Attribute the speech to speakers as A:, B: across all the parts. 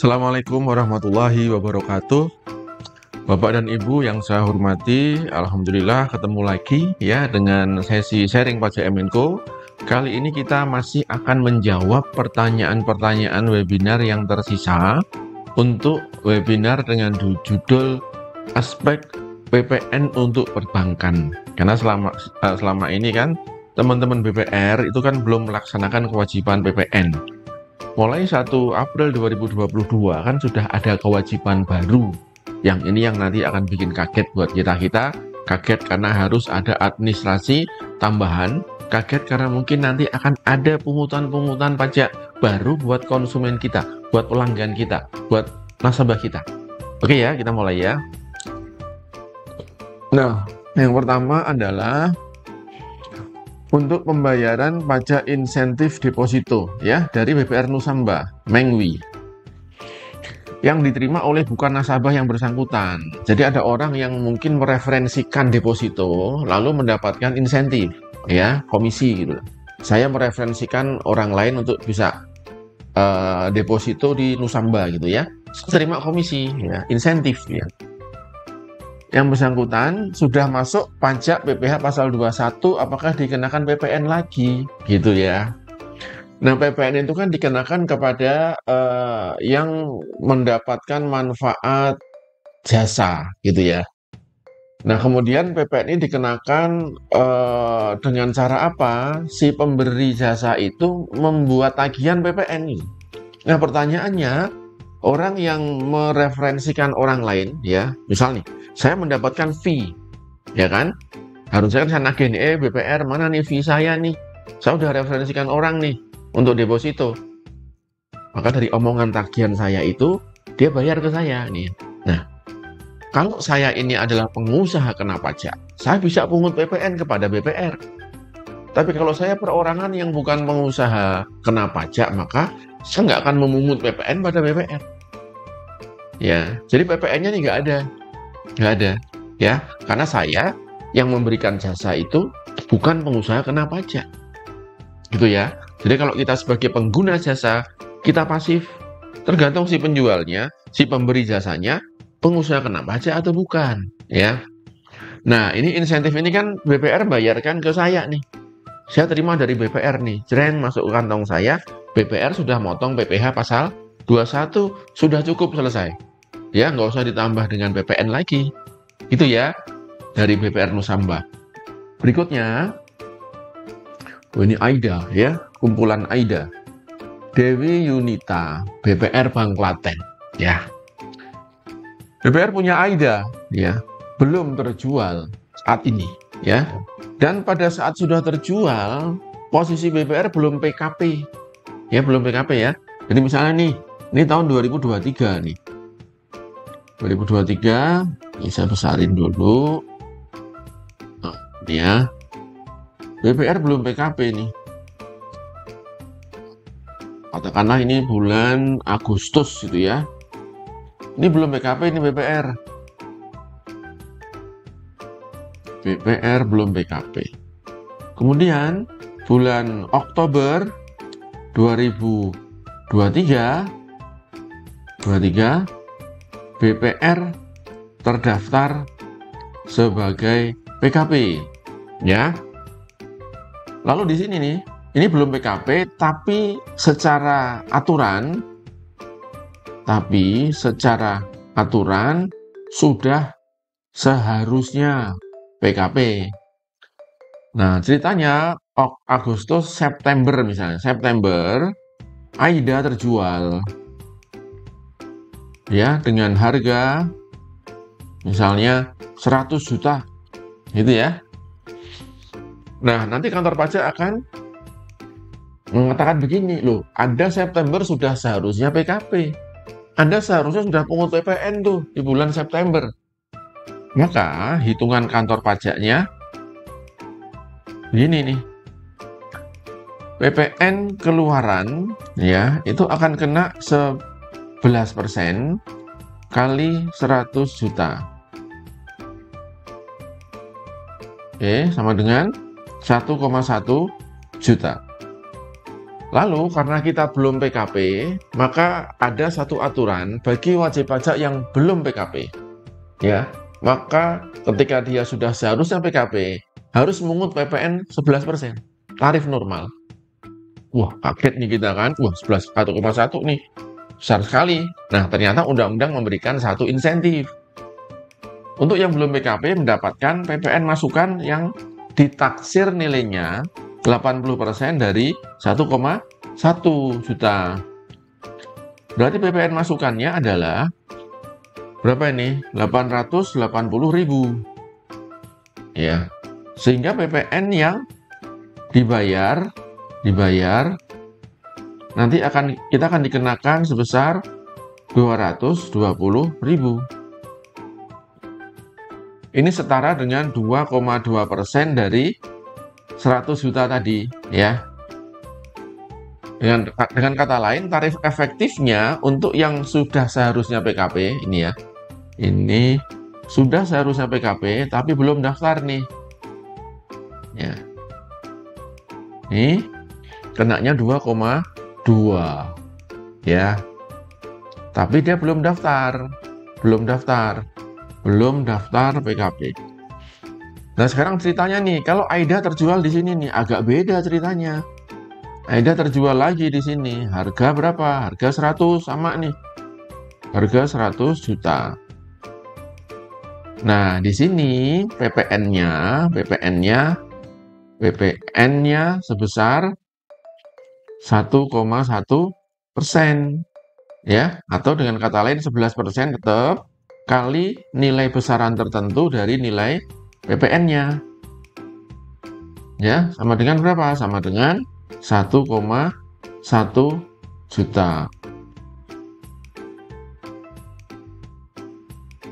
A: Assalamualaikum warahmatullahi wabarakatuh. Bapak dan Ibu yang saya hormati, Alhamdulillah ketemu lagi ya dengan sesi sharing pajak Menko. Kali ini kita masih akan menjawab pertanyaan-pertanyaan webinar yang tersisa untuk webinar dengan judul aspek PPN untuk perbankan. Karena selama ini kan teman-teman BPR itu kan belum melaksanakan kewajiban PPN. Mulai 1 April 2022 kan sudah ada kewajiban baru. Yang ini yang nanti akan bikin kaget buat kita-kita. Kaget karena harus ada administrasi tambahan. Kaget karena mungkin nanti akan ada pungutan-pungutan pajak baru buat konsumen kita, buat pelanggan kita, buat nasabah kita. Oke ya, kita mulai ya. Nah, yang pertama adalah untuk pembayaran pajak insentif deposito ya dari BPR Nusamba, Mengwi, yang diterima oleh bukan nasabah yang bersangkutan. Jadi ada orang yang mungkin mereferensikan deposito lalu mendapatkan insentif ya, komisi gitu. Saya mereferensikan orang lain untuk bisa deposito di Nusamba gitu ya. Terima komisi ya, insentif ya. Yang bersangkutan sudah masuk pajak PPh pasal 21, apakah dikenakan PPN lagi gitu ya. Nah, PPN itu kan dikenakan kepada yang mendapatkan manfaat jasa gitu ya. Nah, kemudian PPN ini dikenakan dengan cara apa? Si pemberi jasa itu membuat tagihan PPN ini. Nah, pertanyaannya, orang yang mereferensikan orang lain ya, misal nih, saya mendapatkan fee, ya kan? Harusnya kan saya nagih nih, BPR mana nih fee saya nih? Saya udah referensikan orang nih untuk deposito. Maka dari omongan tagihan saya itu, dia bayar ke saya nih. Nah, kalau saya ini adalah pengusaha kena pajak, saya bisa pungut PPN kepada BPR. Tapi kalau saya perorangan yang bukan pengusaha kena pajak, maka saya nggak akan memungut PPN pada BPR. Ya, jadi PPN-nya nih nggak ada, ya, karena saya yang memberikan jasa itu bukan pengusaha kena pajak, gitu ya. Jadi kalau kita sebagai pengguna jasa, kita pasif, tergantung si penjualnya, si pemberi jasanya, pengusaha kena pajak atau bukan, ya. Nah, ini insentif ini kan BPR bayarkan ke saya nih. Saya terima dari BPR nih, jreng masuk ke kantong saya, BPR sudah motong PPh pasal 21, sudah cukup selesai. Ya, nggak usah ditambah dengan PPN lagi. Itu ya, dari BPR Nusamba. Berikutnya, ini Aida ya, kumpulan Aida. Dewi Yunita, BPR Bank Klaten. Ya, BPR punya Aida, ya, belum terjual saat ini, ya. Dan pada saat sudah terjual, posisi BPR belum PKP, ya, belum PKP ya. Jadi misalnya nih, ini tahun 2023 nih. 2023, ini saya besarin dulu. Nah, ini ya. BPR belum PKP nih. Katakanlah ini bulan Agustus gitu ya. Ini belum PKP ini BPR. BPR belum PKP. Kemudian bulan Oktober 2023 BPR terdaftar sebagai PKP, ya. Lalu di sini nih, ini belum PKP, tapi secara aturan sudah seharusnya PKP. Nah, ceritanya Agustus, September misalnya, September Aida terjual. Ya, dengan harga misalnya 100 juta gitu ya. Nah, nanti kantor pajak akan mengatakan begini, loh, Anda September sudah seharusnya PKP, Anda seharusnya sudah pungut PPN tuh di bulan September. Maka hitungan kantor pajaknya begini nih, PPN keluaran ya itu akan kena 11% kali 100 juta. Oke, sama dengan 1,1 juta. Lalu karena kita belum PKP, maka ada satu aturan bagi wajib pajak yang belum PKP. Ya, maka ketika dia sudah seharusnya PKP, harus mengut PPN 11%, tarif normal. Wah, kaget nih kita kan. Wah, 11,1 nih. Besar sekali. Nah, ternyata undang-undang memberikan satu insentif. Untuk yang belum PKP mendapatkan PPN masukan yang ditaksir nilainya 80% dari 1,1 juta. Berarti PPN masukannya adalah berapa ini? 880.000. Ya. Sehingga PPN yang dibayar nanti kita akan dikenakan sebesar 220.000. Ini setara dengan 2,2% dari 100 juta tadi, ya. Dengan kata lain, tarif efektifnya untuk yang sudah seharusnya PKP ini ya. Ini sudah seharusnya PKP tapi belum daftar nih. Ya. Ini kenanya 2,2. Ya. Tapi dia belum daftar PKP. Nah, sekarang ceritanya nih, kalau AIDA terjual di sini nih, agak beda ceritanya. AIDA terjual lagi di sini. Harga berapa? Harga 100 sama nih. Harga 100 juta. Nah, di sini PPN-nya sebesar 1,1%. Ya, atau dengan kata lain 11% tetap kali nilai besaran tertentu dari nilai PPN-nya. Ya, sama dengan berapa? Sama dengan 1,1 juta.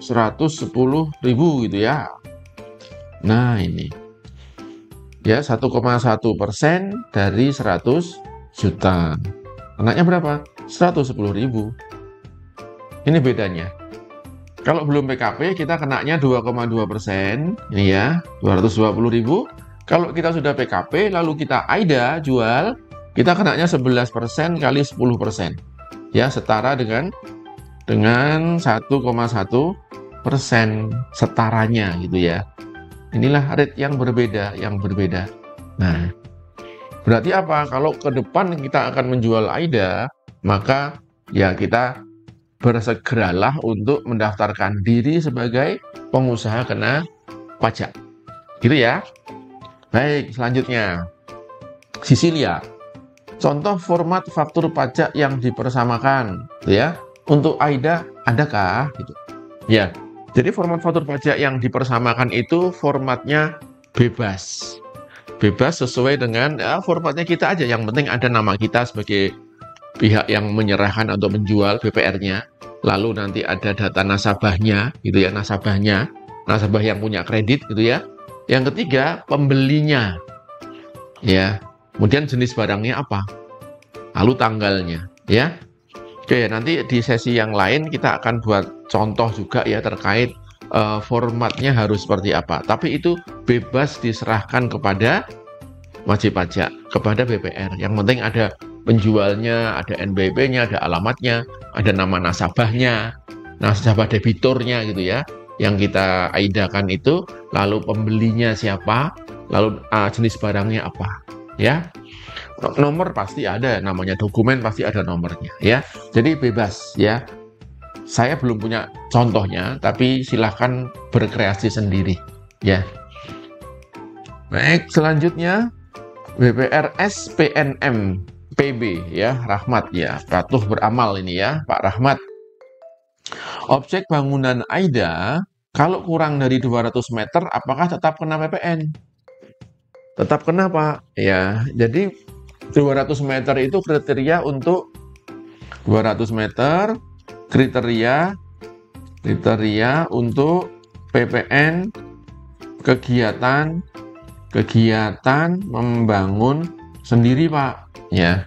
A: 110.000 gitu ya. Nah, ini. Ya, 1,1% dari 100 juta. Kenanya berapa? 110.000. Ini bedanya. Kalau belum PKP kita kenanya 2,2%, ini ya, 220.000. Kalau kita sudah PKP lalu kita AIDA jual, kita kenanya 11% kali 10%. Ya, setara dengan 1,1% setaranya gitu ya. Inilah rate yang berbeda. Nah, berarti apa? Kalau ke depan kita akan menjual AIDA, maka ya kita bersegeralah untuk mendaftarkan diri sebagai pengusaha kena pajak. Gitu ya. Baik, selanjutnya. Sisilia. Contoh format faktur pajak yang dipersamakan, ya. Untuk AIDA adakah gitu? Ya. Jadi format faktur pajak yang dipersamakan itu formatnya bebas. Bebas sesuai dengan formatnya kita aja. Yang penting ada nama kita sebagai pihak yang menyerahkan atau menjual BPR-nya. Lalu nanti ada data nasabahnya, gitu ya, nasabah yang punya kredit, gitu ya. Yang ketiga, pembelinya, ya. Kemudian jenis barangnya apa, lalu tanggalnya, ya. Oke, nanti di sesi yang lain kita akan buat contoh juga ya terkait formatnya harus seperti apa. Tapi itu bebas diserahkan kepada wajib pajak, kepada BPR. Yang penting ada penjualnya, ada NBP-nya, ada alamatnya, ada nama nasabahnya, nasabah debiturnya gitu ya, yang kita AIDA-kan itu, lalu pembelinya siapa, lalu jenis barangnya apa, ya. Nomor pasti ada, namanya dokumen pasti ada nomornya, ya. Jadi bebas, ya. Saya belum punya contohnya, tapi silahkan berkreasi sendiri, ya. Baik, selanjutnya BPR SPNM PB ya, Rahmat ya, patuh beramal ini ya, Pak Rahmat. Objek bangunan AIDA kalau kurang dari 200 meter apakah tetap kena PPN? Tetap kena, Pak. Ya, jadi 200 meter itu kriteria untuk 200 meter kriteria untuk PPN kegiatan membangun sendiri, Pak. Ya,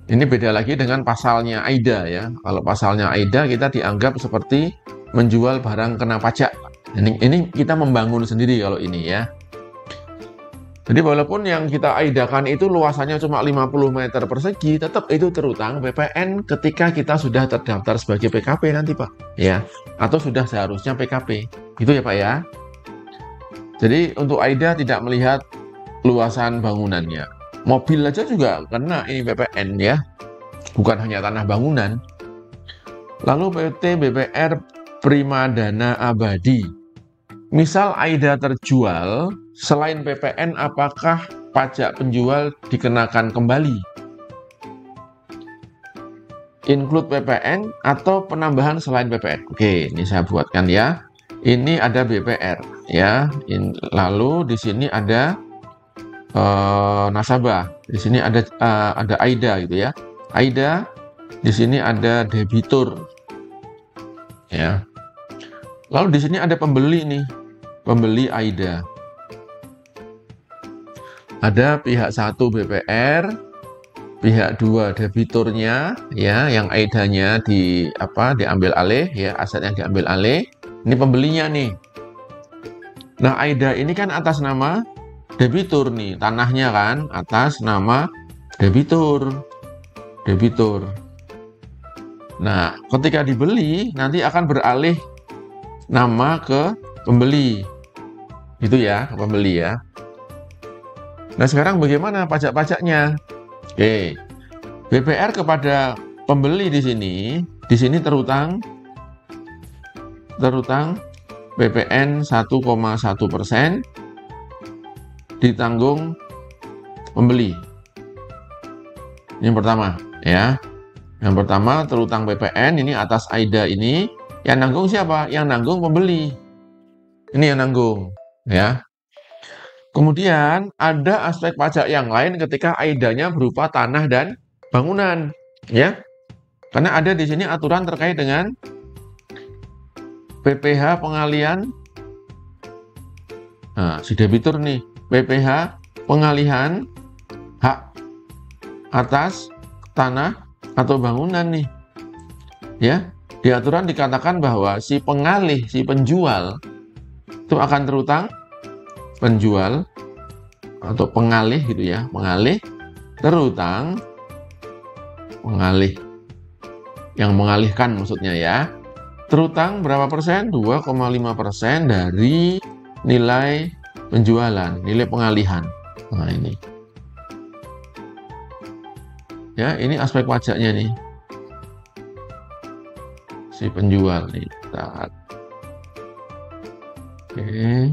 A: ini beda lagi dengan pasalnya AIDA ya. Kalau pasalnya AIDA kita dianggap seperti menjual barang kena pajak. Ini kita membangun sendiri kalau ini ya. Jadi walaupun yang kita aidakan itu luasannya cuma 50 meter persegi, tetap itu terutang PPN ketika kita sudah terdaftar sebagai PKP nanti Pak, ya, atau sudah seharusnya PKP, gitu ya Pak ya. Jadi untuk AIDA tidak melihat luasan bangunannya, mobil aja juga kena ini PPN ya, bukan hanya tanah bangunan. Lalu PT BPR Primadana Abadi, misal AIDA terjual, selain PPN, apakah pajak penjual dikenakan kembali? Include PPN atau penambahan selain PPN? Oke, ini saya buatkan ya. Ini ada BPR ya. Lalu di sini ada nasabah. Di sini ada AIDA gitu ya. AIDA, di sini ada debitur. Ya. Lalu di sini ada pembeli nih. Pembeli AIDA. Ada pihak 1 BPR, pihak 2 debiturnya ya, yang AIDA-nya diambil alih ya, aset yang diambil alih. Ini pembelinya nih. Nah, AIDA ini kan atas nama debitur nih, tanahnya kan atas nama debitur. Nah, ketika dibeli nanti akan beralih nama ke pembeli. Gitu ya, ke pembeli ya. Nah, sekarang bagaimana pajak-pajaknya? Oke, BPR kepada pembeli di sini terutang PPN 1,1% ditanggung pembeli. Ini yang pertama, ya. Yang pertama terutang PPN ini atas AIDA ini, yang nanggung siapa? Yang nanggung pembeli. Ini yang nanggung, ya. Kemudian ada aspek pajak yang lain ketika AIDA-nya berupa tanah dan bangunan, ya. Karena ada di sini aturan terkait dengan PPh pengalihan. Nah, si debitur nih, PPh pengalihan hak atas tanah atau bangunan nih. Ya, di aturan dikatakan bahwa si pengalih, si penjual itu akan terutang penjual atau pengalih gitu ya, pengalih terutang pengalih yang mengalihkan maksudnya ya, terutang berapa persen? 2,5% dari nilai penjualan, nilai pengalihan. Nah ini ya, ini aspek pajaknya nih, si penjual nih. Oke.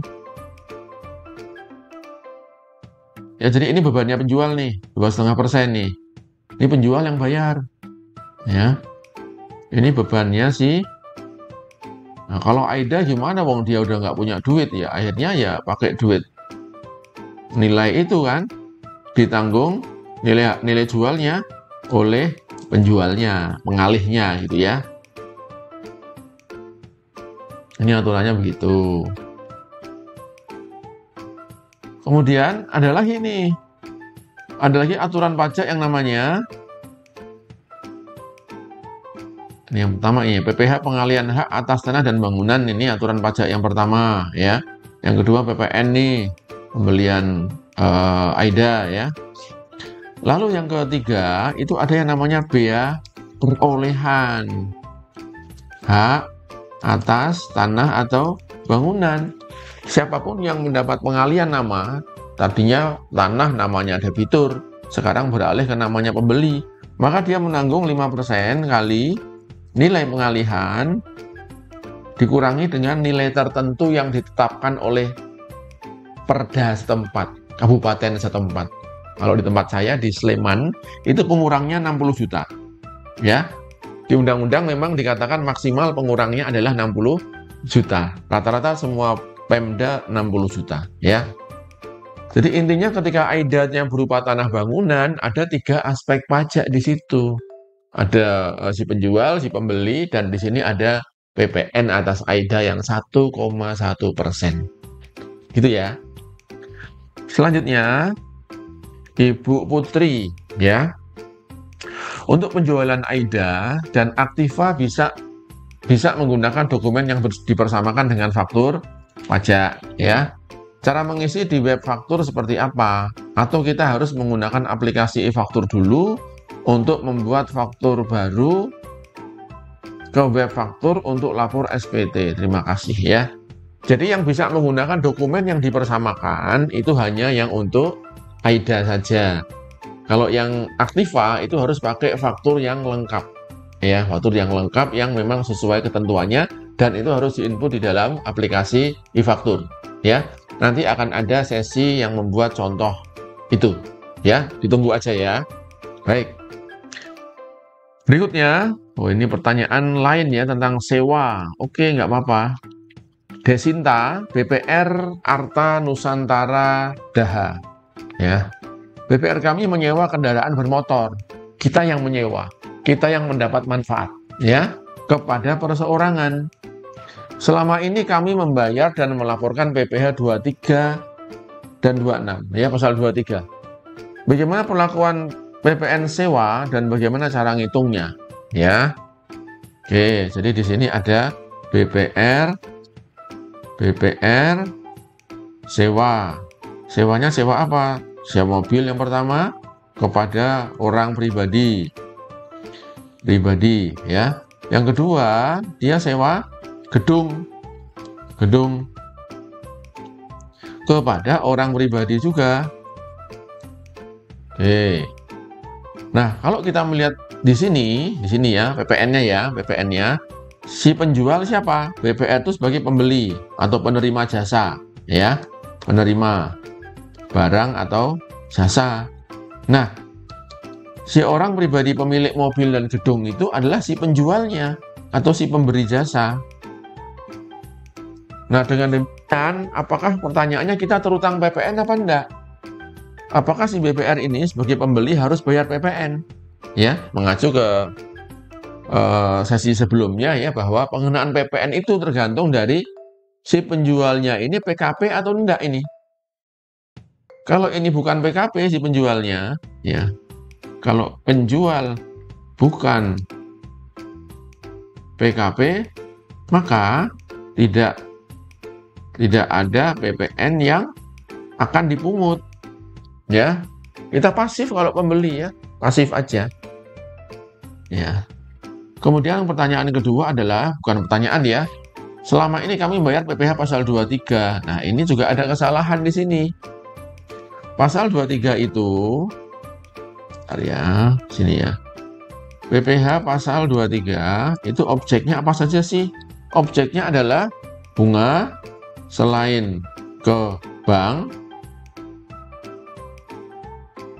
A: Ya, jadi ini bebannya penjual nih, 2,5% nih. Ini penjual yang bayar. Ya. Ini bebannya sih. Nah, kalau AIDA gimana? Wong dia udah nggak punya duit ya. Akhirnya ya pakai duit. Nilai itu kan ditanggung nilai jualnya oleh penjualnya, pengalihnya gitu ya. Ini aturannya begitu. Kemudian ada lagi nih, ada lagi aturan pajak yang namanya, ini yang pertama ini, PPh pengalihan hak atas tanah dan bangunan, ini aturan pajak yang pertama ya. Yang kedua PPN nih, pembelian AIDA ya. Lalu yang ketiga itu ada yang namanya bea perolehan hak atas tanah atau bangunan. Siapapun yang mendapat pengalihan nama, tadinya tanah namanya debitur, sekarang beralih ke namanya pembeli, maka dia menanggung 5% kali nilai pengalihan dikurangi dengan nilai tertentu yang ditetapkan oleh perda setempat, kabupaten setempat. Kalau di tempat saya di Sleman, itu pengurangnya 60 juta. Ya, di undang-undang memang dikatakan maksimal pengurangnya adalah 60 juta. Rata-rata semua Pemda 60 juta ya. Jadi intinya ketika AIDA-nya berupa tanah bangunan, ada 3 aspek pajak di situ. Ada si penjual, si pembeli, dan di sini ada PPN atas AIDA yang 1,1%. Gitu ya. Selanjutnya Ibu Putri ya. Untuk penjualan AIDA dan Aktiva bisa menggunakan dokumen yang dipersamakan dengan faktur pajak ya. Cara mengisi di web faktur seperti apa? Atau kita harus menggunakan aplikasi e-faktur dulu untuk membuat faktur baru ke web faktur untuk lapor SPT. Terima kasih ya. Jadi yang bisa menggunakan dokumen yang dipersamakan itu hanya yang untuk AIDA saja. Kalau yang Aktiva itu harus pakai faktur yang lengkap. Ya, faktur yang lengkap yang memang sesuai ketentuannya dan itu harus diinput di dalam aplikasi e-faktur. Ya, nanti akan ada sesi yang membuat contoh itu. Ya, ditunggu aja ya. Baik. Berikutnya, ini pertanyaan lain ya tentang sewa. Oke, nggak apa-apa. Desinta, BPR Arta Nusantara Daha. Ya, BPR kami menyewa kendaraan bermotor. Kita yang menyewa, kita yang mendapat manfaat, ya, kepada perseorangan. Selama ini kami membayar dan melaporkan PPh 23 dan 26, ya, pasal 23. Bagaimana perlakuan PPN sewa dan bagaimana cara ngitungnya, ya? Oke, jadi di sini ada BPR sewa. Sewanya sewa apa? Sewa mobil yang pertama kepada orang pribadi ya. Yang kedua, dia sewa gedung kepada orang pribadi juga. Oke. Nah, kalau kita melihat di sini ya, PPN-nya si penjual siapa? BPR itu sebagai pembeli atau penerima jasa, ya. Penerima barang atau jasa. Nah, si orang pribadi pemilik mobil dan gedung itu adalah si penjualnya atau si pemberi jasa. Nah, dengan demikian, apakah pertanyaannya kita terutang PPN apa enggak? Apakah si BPR ini sebagai pembeli harus bayar PPN? Ya, mengacu ke sesi sebelumnya ya, bahwa pengenaan PPN itu tergantung dari si penjualnya ini PKP atau enggak ini. Kalau ini bukan PKP si penjualnya, ya. Kalau penjual bukan PKP, maka tidak ada PPN yang akan dipungut. Ya. Kita pasif kalau pembeli ya, pasif aja. Ya. Kemudian pertanyaan kedua adalah, bukan pertanyaan ya. Selama ini kami bayar PPh pasal 23. Nah, ini juga ada kesalahan di sini. Pasal 23 itu, ya, sini ya. PPh pasal 23 itu objeknya apa saja sih? Objeknya adalah bunga selain ke bank,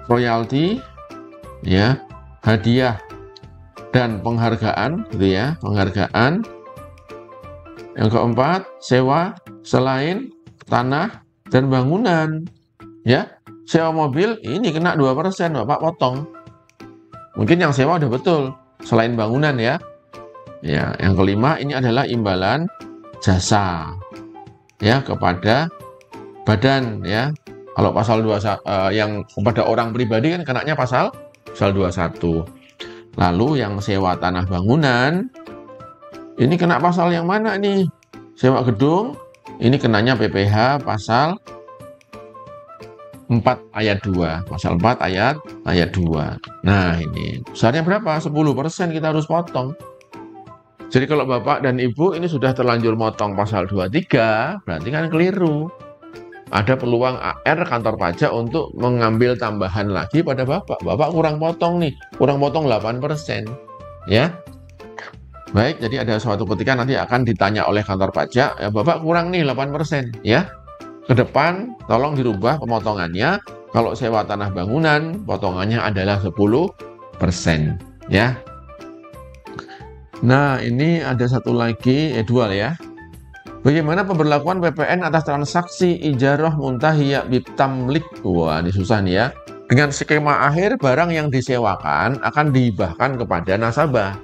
A: royalti, ya, hadiah dan penghargaan, gitu ya, penghargaan. Yang keempat, sewa selain tanah dan bangunan, ya. Sewa mobil ini kena 2%, Bapak potong. Mungkin yang sewa udah betul, selain bangunan ya. Ya, yang kelima ini adalah imbalan jasa ya kepada badan ya. Kalau pasal 21 yang kepada orang pribadi kan kenanya pasal 21. Lalu yang sewa tanah bangunan ini kena pasal yang mana nih? Sewa gedung ini kenanya PPh pasal 4 ayat 2, pasal 4 ayat 2. Nah, ini besarnya berapa? 10% kita harus potong. Jadi kalau Bapak dan Ibu ini sudah terlanjur motong pasal 23, berarti kan keliru. Ada peluang AR kantor pajak untuk mengambil tambahan lagi pada Bapak. Bapak kurang potong nih, kurang potong 8%. Ya. Baik, jadi ada suatu ketika nanti akan ditanya oleh kantor pajak, ya Bapak kurang nih 8%, ya. Ke depan tolong dirubah pemotongannya. Kalau sewa tanah bangunan, potongannya adalah 10%, ya. Nah, ini ada satu lagi, dua ya. Bagaimana pemberlakuan PPN atas transaksi ijarah muntahiyah bitamlik? Wah, ini susah nih ya. Dengan skema akhir, barang yang disewakan akan dihibahkan kepada nasabah.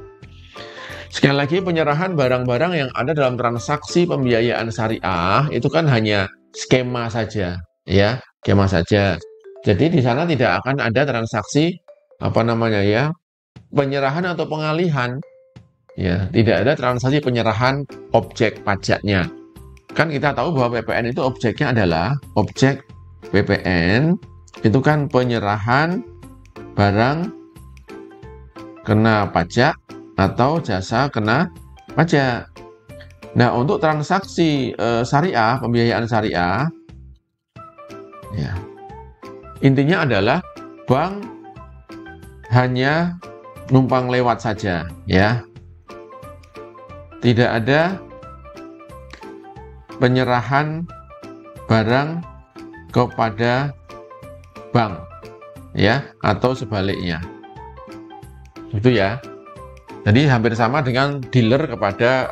A: Sekali lagi, penyerahan barang-barang yang ada dalam transaksi pembiayaan syariah itu kan hanya skema saja, ya, skema saja. Jadi di sana tidak akan ada transaksi penyerahan atau pengalihan, ya, tidak ada transaksi penyerahan objek pajaknya. Kan kita tahu bahwa PPN itu objeknya adalah objek PPN itu kan penyerahan barang kena pajak atau jasa kena pajak. Nah, untuk transaksi syariah, pembiayaan syariah, ya, intinya adalah bank hanya numpang lewat saja, ya. Tidak ada penyerahan barang kepada bank, ya, atau sebaliknya. Itu ya. Jadi hampir sama dengan dealer kepada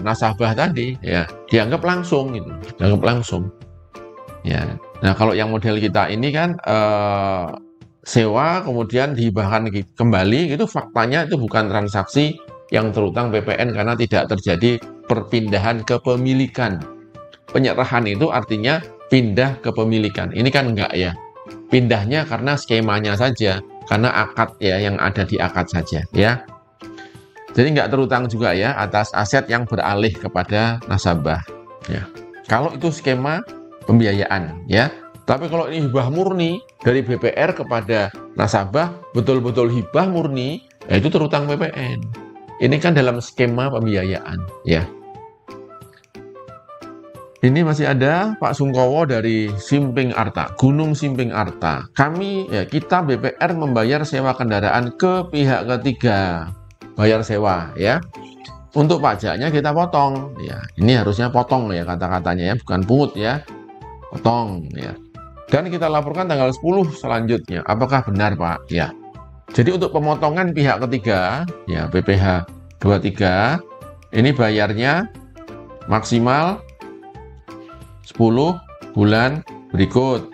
A: nasabah tadi, ya, dianggap langsung gitu, dianggap langsung. Ya. Nah, kalau yang model kita ini kan sewa kemudian dihibahkan kembali, itu faktanya itu bukan transaksi yang terutang PPN karena tidak terjadi perpindahan kepemilikan. Penyerahan itu artinya pindah kepemilikan. Ini kan enggak ya. Pindahnya karena skemanya saja, karena akad ya, yang ada di akad saja ya. Jadi enggak terutang juga ya atas aset yang beralih kepada nasabah ya. Kalau itu skema pembiayaan ya. Tapi kalau ini hibah murni dari BPR kepada nasabah, betul-betul hibah murni, ya itu terutang PPN. Ini kan dalam skema pembiayaan ya. Ini masih ada Pak Sungkowo dari Simping Arta, Gunung Simping Arta. Kita BPR membayar sewa kendaraan ke pihak ketiga, bayar sewa ya. Untuk pajaknya kita potong ya. Ini harusnya potong ya kata-katanya ya, bukan pungut ya. Potong ya. Dan kita laporkan tanggal 10 selanjutnya. Apakah benar Pak? Ya. Jadi untuk pemotongan pihak ketiga ya, PPh 23 ini bayarnya maksimal 10 bulan berikut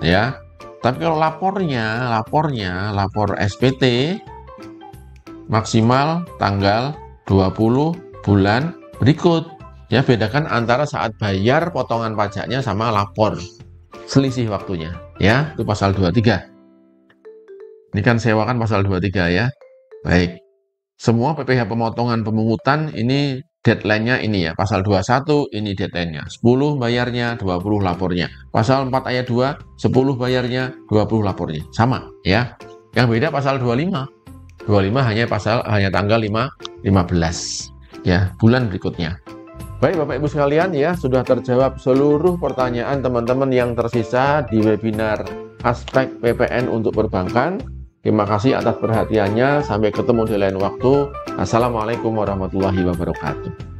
A: ya. Tapi kalau lapor SPT maksimal tanggal 20 bulan berikut ya. Bedakan antara saat bayar potongan pajaknya sama lapor, selisih waktunya ya, itu pasal 23. Ini kan sewa kan pasal 23 ya. Baik, semua PPh pemotongan pemungutan ini deadline-nya ini ya, pasal 21 ini deadline-nya, 10 bayarnya, 20 lapornya. Pasal 4 ayat 2, 10 bayarnya, 20 lapornya. Sama ya. Yang beda pasal 25. 25 hanya tanggal 15 ya, bulan berikutnya. Baik Bapak Ibu sekalian ya, sudah terjawab seluruh pertanyaan teman-teman yang tersisa di webinar aspek PPN untuk perbankan. Terima kasih atas perhatiannya. Sampai ketemu di lain waktu. Assalamualaikum warahmatullahi wabarakatuh.